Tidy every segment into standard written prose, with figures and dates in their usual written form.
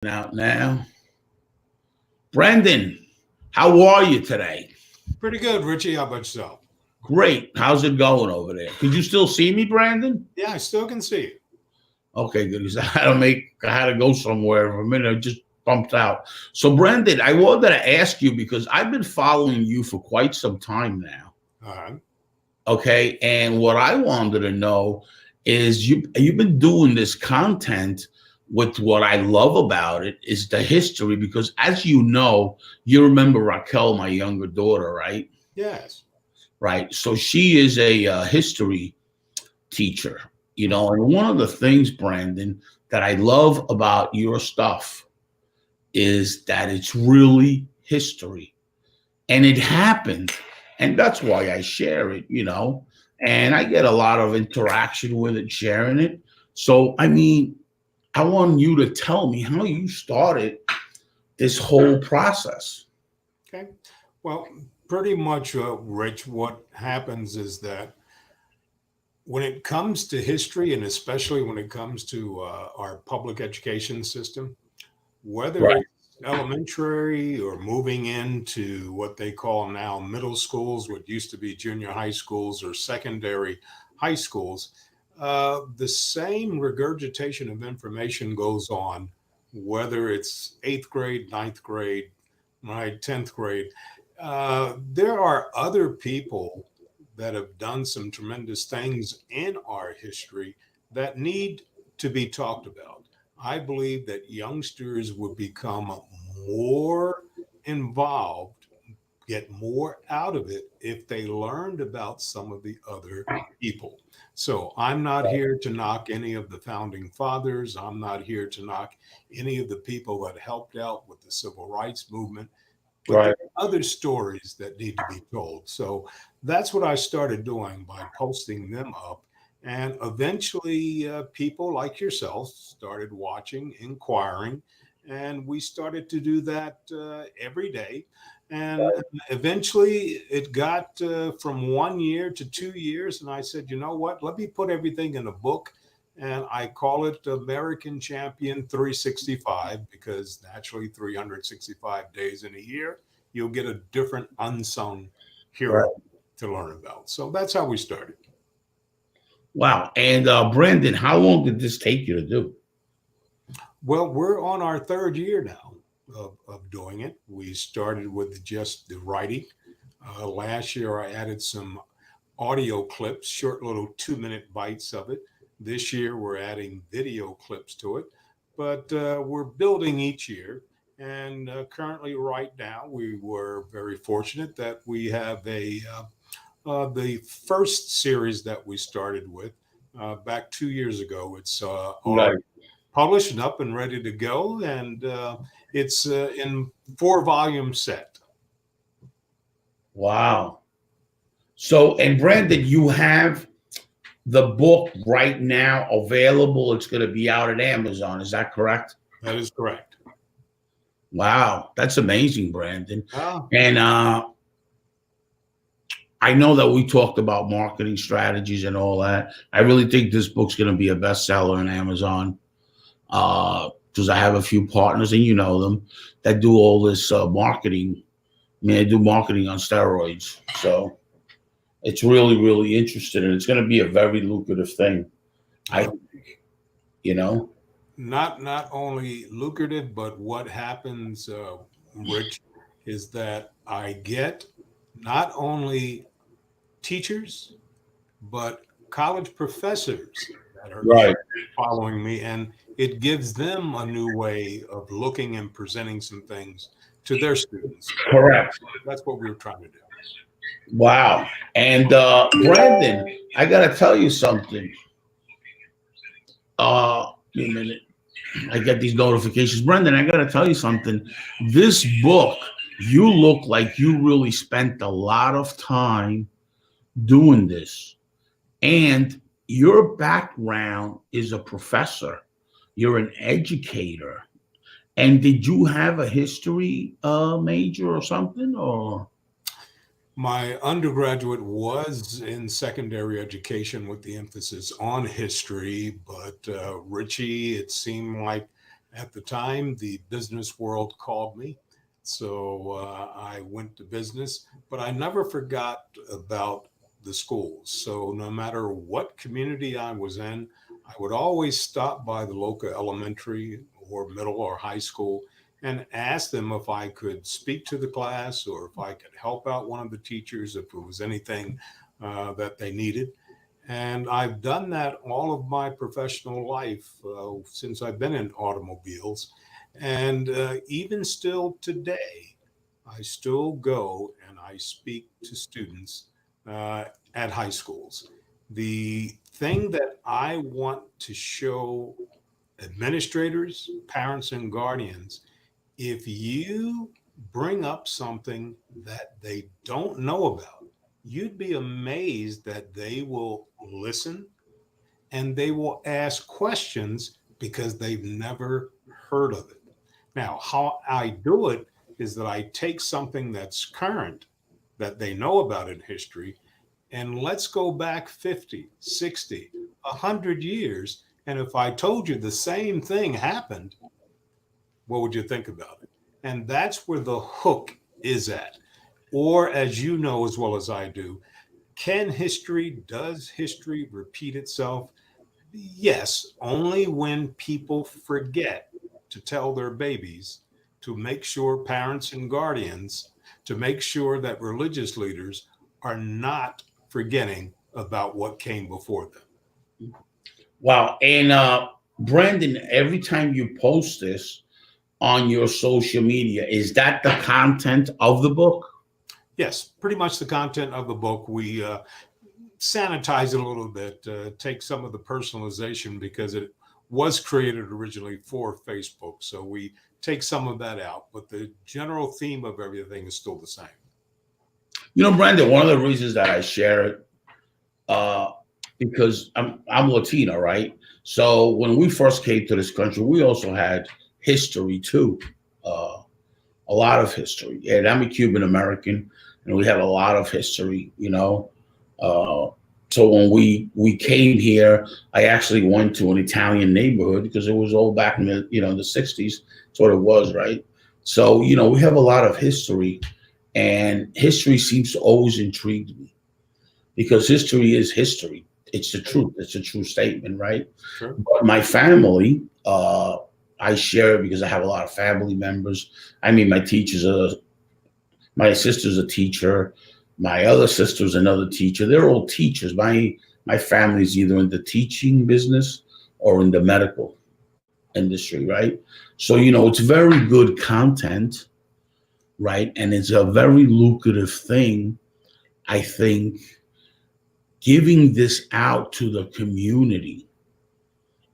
Out now. Brendan, how are you today? Pretty good, Richie. How about yourself? Great. How's it going over there? Could you still see me, Brandon? Yeah, I still can see you. Okay, good. 'Cause I had to go somewhere for a minute. I just bumped out. So, Brandon, I wanted to ask you because I've been following you for quite some time now. All right. Okay, and what I wanted to know is you've been doing this content. With what I love about it is the history, because as you remember Raquel, my younger daughter, right? Yes. Right. So she is a history teacher, and one of the things, Brandon, that I love about your stuff is that it's really history and it happened. And that's why I share it. And I get a lot of interaction with it, sharing it. So, I mean, I want you to tell me how you started this whole process. Okay. Well, pretty much, Rich, what happens is that when it comes to history, and especially when it comes to our public education system, whether Right. it's elementary or moving into what they call now middle schools, what used to be junior high schools or secondary high schools, the same regurgitation of information goes on, whether it's eighth grade, ninth grade, right, 10th grade. There are other people that have done some tremendous things in our history that need to be talked about. I believe that youngsters would become more involved, get more out of it if they learned about some of the other people. So I'm not here to knock any of the founding fathers. I'm not here to knock any of the people that helped out with the civil rights movement. But there Right. are other stories that need to be told. So that's what I started doing by posting them up. And eventually, people like yourself started watching, inquiring, and we started to do that every day. And eventually, it got from 1 year to 2 years. And I said, you know what? Let me put everything in a book. And I call it American Champion 365 because naturally, 365 days in a year, you'll get a different unsung hero Right. to learn about. So that's how we started. Wow. And Brandon, how long did this take you to do? Well, we're on our third year now of doing it. We started with just the writing. Last year, I added some audio clips, short little 2 minute bites of it. This year, we're adding video clips to it, but we're building each year. And currently, right now, we were very fortunate that we have the first series that we started with back 2 years ago. It's already Right. published and up and ready to go, and it's in 4 volume set. Wow. So, and Brandon, you have the book right now available. It's going to be out at Amazon. Is that correct? That is correct. Wow. That's amazing, Brandon. Ah, And I know that we talked about marketing strategies and all that. I really think this book's going to be a bestseller on Amazon because I have a few partners, and you know them, that do all this marketing. I mean, they do marketing on steroids. So it's really, really interesting, and it's going to be a very lucrative thing. I, uh, you know, not only lucrative, but what happens, Rich, is that I get not only teachers but college professors that are right, following me, and it gives them a new way of looking and presenting some things to their students. So correct. that's what we were trying to do. Wow. And Brandon, I got to tell you something. Wait a minute. I get these notifications. Brendan, I got to tell you something. This book, you look like you really spent a lot of time doing this. And your background is a professor, you're an educator. And did you have a history major or something? Or My undergraduate was in secondary education with the emphasis on history, but Richie, it seemed like At the time, the business world called me. So I went to business, but I never forgot about the schools. So no matter what community I was in, I would always stop by the local elementary or middle or high school and ask them if I could speak to the class or if I could help out one of the teachers if it was anything that they needed. And I've done that all of my professional life since I've been in automobiles. And even still today, I still go and I speak to students uh, at high schools. The thing that I want to show administrators, parents, and guardians, if you bring up something that they don't know about, you'd be amazed that they will listen and they will ask questions because they've never heard of it. Now, how I do it is that I take something that's current that they know about in history and let's go back 50, 60, 100 years. And if I told you the same thing happened, what would you think about it? And that's where the hook is at. Or, as you know as well as I do, does history repeat itself? Yes, only when people forget to tell their babies, to make sure parents and guardians, to make sure that religious leaders are not forgetting about what came before them. Wow. And Brandon, every time you post this on your social media, is that the content of the book? Yes, pretty much the content of the book. We sanitize it a little bit, take some of the personalization because it was created originally for Facebook. So we take some of that out, but the general theme of everything is still the same. You know, Brandon, one of the reasons that I share it, uh, because I'm Latino, right? So when we first came to this country, we also had history too, uh, a lot of history. And I'm a Cuban American, and we have a lot of history. Uh, so when we came here, I actually went to an Italian neighborhood because it was all back in the '60s. That's what it was, right? So we have a lot of history, and history seems to always intrigue me because history is history. It's the truth. It's a true statement, right? Sure. But my family, I share it because I have a lot of family members. I mean, my sister's a teacher. My other sister's another teacher. They're all teachers. My family's either in the teaching business or in the medical industry, right? So it's very good content, right? And it's a very lucrative thing. I think giving this out to the community,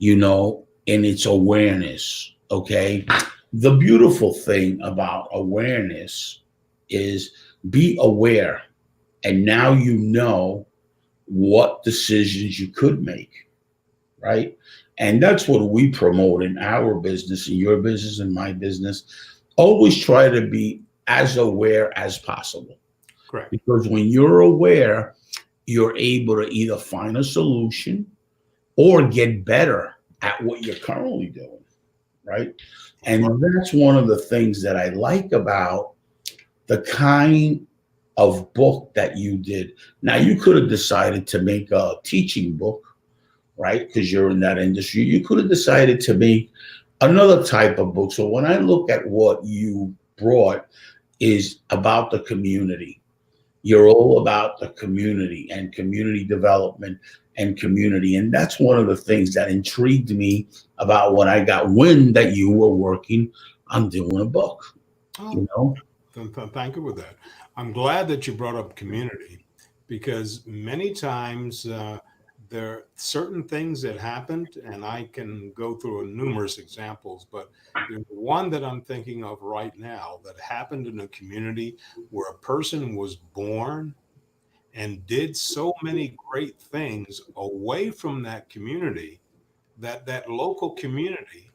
and its awareness. Okay. The beautiful thing about awareness is be aware. And now you know what decisions you could make. Right. And that's what we promote in our business, in your business, in my business. Always try to be as aware as possible. Correct. Because when you're aware, you're able to either find a solution or get better at what you're currently doing, right? And that's one of the things that I like about the kind of book that you did. Now, you could have decided to make a teaching book, right? Because you're in that industry. You could have decided to make another type of book. So when I look at what you brought is about the community. You're all about the community and community development and community. And that's one of the things that intrigued me about when I got wind that you were working on doing a book, Oh, you know? thank you for that. I'm glad that you brought up community because many times there are certain things that happened, and I can go through numerous examples, but there's one that I'm thinking of right now that happened in a community where a person was born and did so many great things away from that community that that local community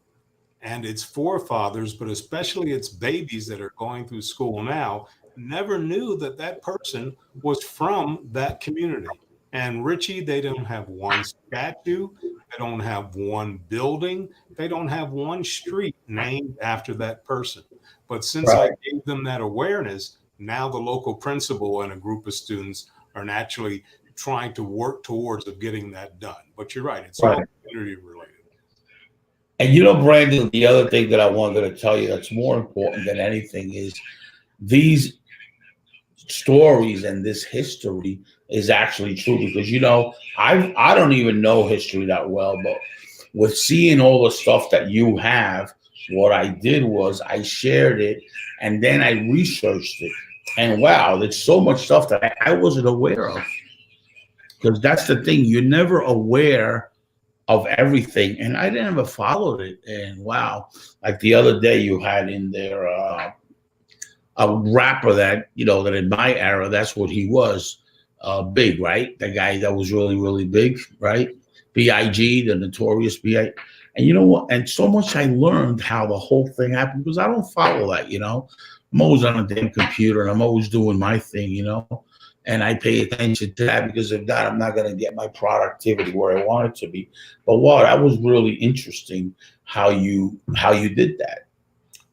and its forefathers, but especially its babies that are going through school now, never knew that that person was from that community. And Richie, they don't have one statue, They don't have one building. They don't have one street named after that person. But since I Right. gave them that awareness, now the local principal and a group of students are naturally trying to work towards of getting that done. But you're right, it's all Right. community related. And you know, Brandon, the other thing that I wanted to tell you that's more important than anything is these stories and this history is actually true because you know I don't even know history that well, but with seeing all the stuff that you have, what I did was I shared it and then I researched it. And wow, there's so much stuff that I wasn't aware of. Because that's the thing, you're never aware of everything. And I never followed it. And wow, like the other day you had in there a rapper that, you know, that in my era, that's what he was, big, right? The guy that was really, really big, right? B.I.G., the notorious B.I. And you know what? And so much I learned how the whole thing happened because I don't follow that, you know. I'm always on a damn computer and I'm always doing my thing, you know. And I pay attention to that because if not, I'm not going to get my productivity where I want it to be. But wow, that was really interesting how you did that,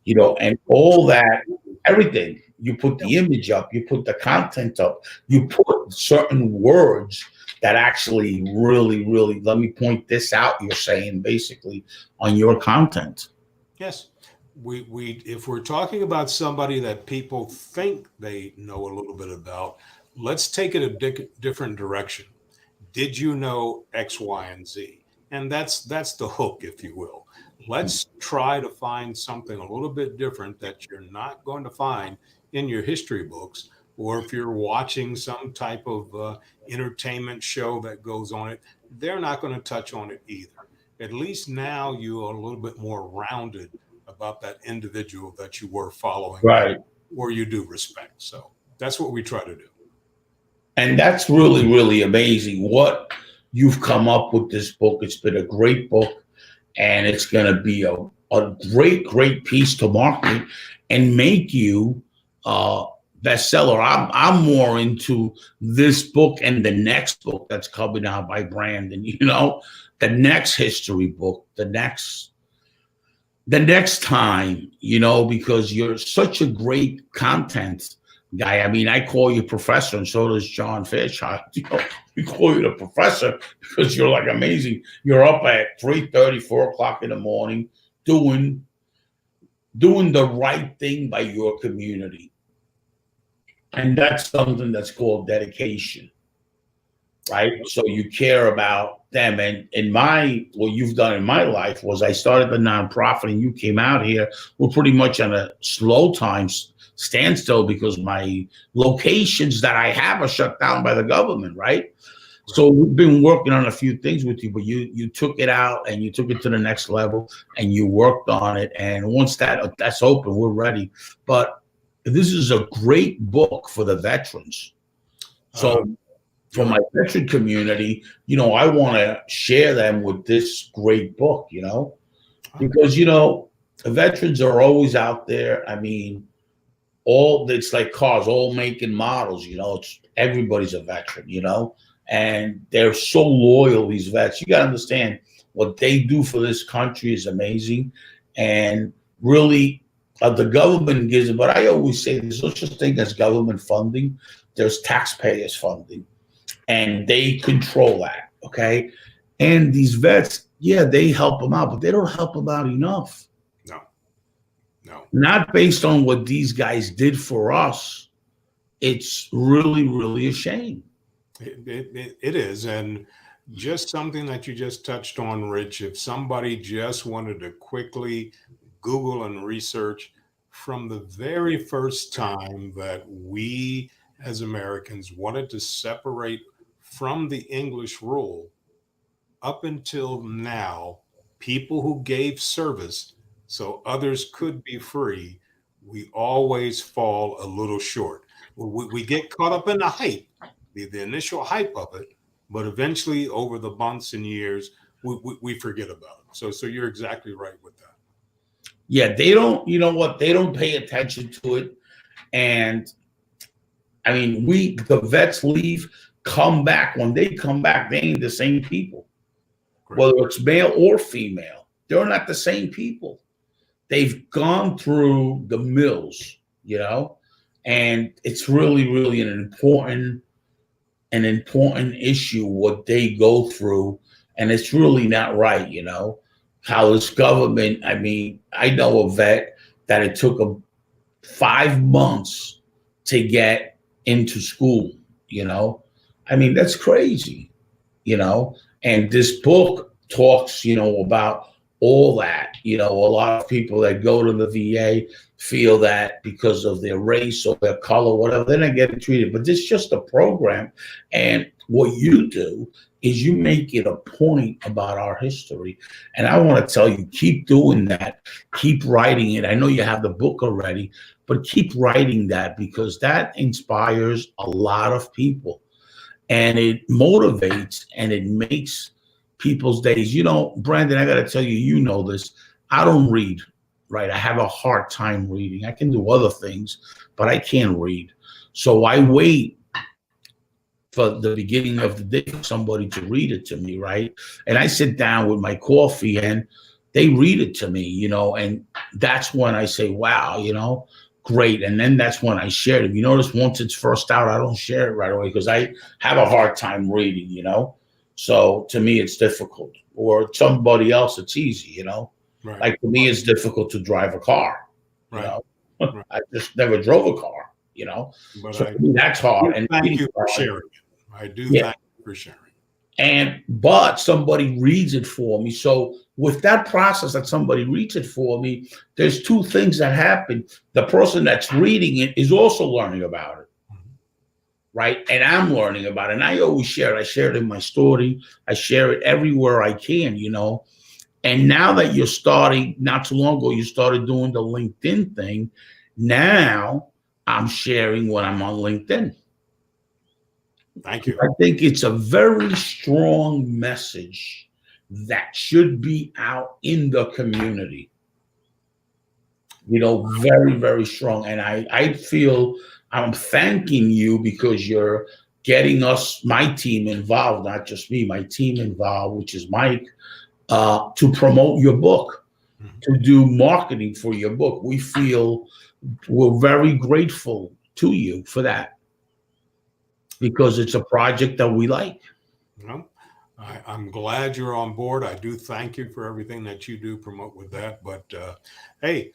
you know, Well, and all that, everything. You put the image up, you put the content up, you put certain words that actually really, really, let me point this out, you're saying basically on your content. yes. We if we're talking about somebody that people think they know a little bit about, let's take it a different direction. Did you know X, Y, and Z? And that's the hook, if you will. Let's try to find something a little bit different that you're not going to find in your history books, or if you're watching some type of entertainment show that goes on it, they're not going to touch on it either. At least now you are a little bit more rounded about that individual that you were following Right. or you do respect. So that's what we try to do. And that's really, really amazing what you've come up with this book. It's been a great book and it's going to be a great, great piece to market and make you uh, bestseller. I'm more into this book and the next book that's coming out by Brandon, you know, the next history book, the next time, you know, because you're such a great content guy. I mean, I call you professor, and so does John Fairchild. You know, we call you the professor because you're like amazing. You're up at 3:30, 4 o'clock in the morning, doing the right thing by your community, and that's something that's called dedication, right? So you care about them. And in my, what you've done in my life was I started the nonprofit and you came out here. We're pretty much on a slow time standstill because my locations that I have are shut down by the government, right? So we've been working on a few things with you, but you took it out and you took it to the next level and you worked on it. And once that's open, we're ready. But this is a great book for the veterans. So for my veteran community, you know, I want to share them with this great book, you know, because, you know, the veterans are always out there. I mean, it's like cars, all making models, you know, it's everybody's a veteran, you know, and they're so loyal, these vets. You got to understand what they do for this country is amazing. And really, the government gives it, but I always say there's no such thing as government funding, there's taxpayers funding and they control that. Okay. And these vets, yeah, they help them out, but they don't help them out enough. No, no. Not based on what these guys did for us. It's really, really a shame. It is. And just something that you just touched on, Rich, if somebody just wanted to quickly Google and research from the very first time that we as Americans wanted to separate from the English rule up until now, people who gave service so others could be free, we always fall a little short. We get caught up in the hype, the initial hype of it, but eventually over the months and years, we forget about it. So you're exactly right with that. Yeah, they don't, you know what? They don't pay attention to it. And I mean, the vets leave, come back. When they come back, they ain't the same people. Correct. whether it's male or female. They're not the same people. They've gone through the mills, you know, and it's really, really an important issue what they go through, and it's really not right, you know, how this government. I mean, I know a vet that it took him 5 months to get into school, you know. I mean, that's crazy, you know. And this book talks, you know, about all that. You know, a lot of people that go to the VA feel that because of their race or their color, whatever, they're not getting treated. But it's just a program. And what you do is you make it a point about our history. And I want to tell you, keep doing that. Keep writing it. I know you have the book already, but keep writing that, because that inspires a lot of people. And it motivates and it makes people's days. You know, Brandon, I got to tell you, you know this. I don't read, right? I have a hard time reading. I can do other things, but I can't read. So I wait for the beginning of the day for somebody to read it to me, right? And I sit down with my coffee and they read it to me, you know, and that's when I say, wow, you know, great. And then that's when I share it. You notice once it's first out, I don't share it right away because I have a hard time reading, you know. So to me, it's difficult. Or somebody else, it's easy, you know. Right. Like to me, it's difficult to drive a car. You Right. know, Right. I just never drove a car, you know. But So to me, that's hard. And thank you for sharing it. I do Yeah. thank you for sharing. But somebody reads it for me. So with that process that somebody reads it for me, there's two things that happen. The person that's reading it is also learning about it, right? And I'm learning about it. And I always share it. I share it in my story. I share it everywhere I can, you know. And now that you're starting, not too long ago, you started doing the LinkedIn thing. Now I'm sharing when I'm on LinkedIn. Thank you. I think it's a very strong message that should be out in the community. You know, very, very strong. And I feel I'm thanking you because you're getting us, my team involved, not just me, my team involved, which is Mike, to promote your book, to do marketing for your book. We feel we're very grateful to you for that, because it's a project that we like. Well, I'm glad you're on board. I do thank you for everything that you do promote with that. But hey,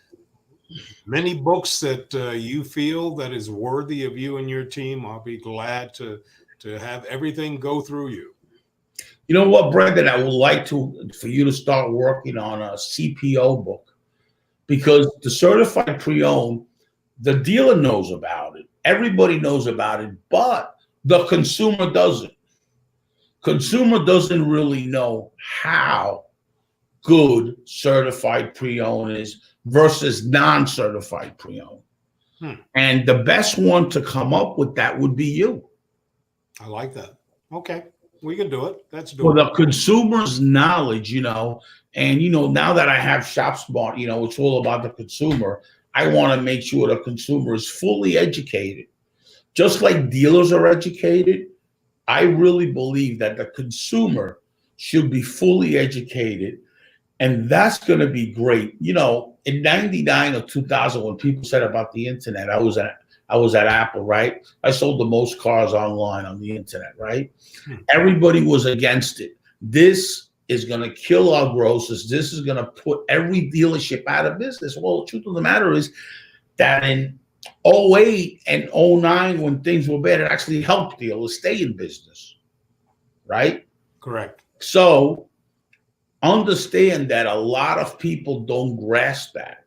many books that you feel that is worthy of you and your team, I'll be glad to have everything go through you. You know what, Brendan? I would like for you to start working on a CPO book, because the certified pre-owned, the dealer knows about it. Everybody knows about it, but the consumer doesn't. Consumer doesn't really know how good certified pre-owned is versus non-certified pre-owned. And the best one to come up with that would be you. I like that. Okay, we can do it. That's doable. For the consumer's knowledge, you know, and, you know, now that I have ShopSmart, you know, it's all about the consumer. I want to make sure the consumer is fully educated. Just like dealers are educated, I really believe that the consumer should be fully educated. And that's going to be great. You know, in 99 or 2000, when people said about the internet, I was at Apple, right? I sold the most cars online on the internet, right? Everybody was against it. This is going to kill our grosses. This is going to put every dealership out of business. Well, the truth of the matter is that in 08 and 09, when things were bad, it actually helped dealers stay in business, right? Correct. So understand that a lot of people don't grasp that.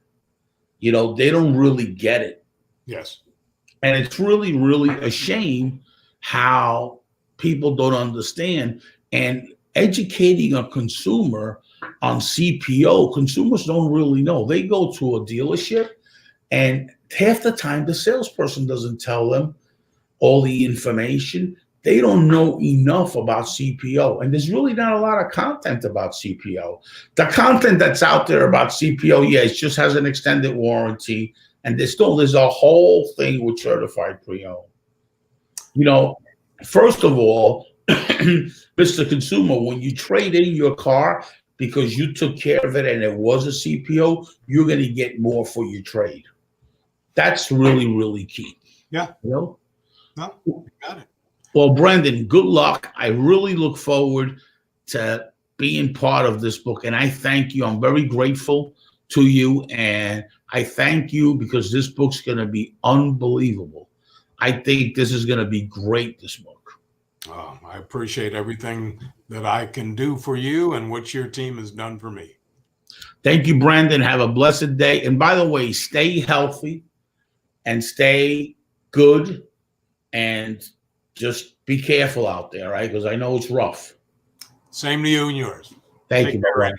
You know, they don't really get it. Yes. And it's really, really a shame how people don't understand. And educating a consumer on CPO, consumers don't really know. They go to a dealership, and half the time the salesperson doesn't tell them all the information. They don't know enough about CPO. And there's really not a lot of content about CPO. The content that's out there about CPO, yeah, it just has an extended warranty. And there's a whole thing with certified pre-owned. You know, first of all, Mr. Consumer, when you trade in your car because you took care of it and it was a CPO, you're going to get more for your trade. That's really, really key. Yeah. You know? No, you got it. Well, Brandon, good luck. I really look forward to being part of this book. And I thank you. I'm very grateful to you. And I thank you because this book's going to be unbelievable. I think this is going to be great, this book. I appreciate everything that I can do for you and what your team has done for me. Thank you, Brandon. Have a blessed day. And by the way, stay healthy and stay good and just be careful out there, right? Because I know it's rough. Same to you and yours. Thank you. Care.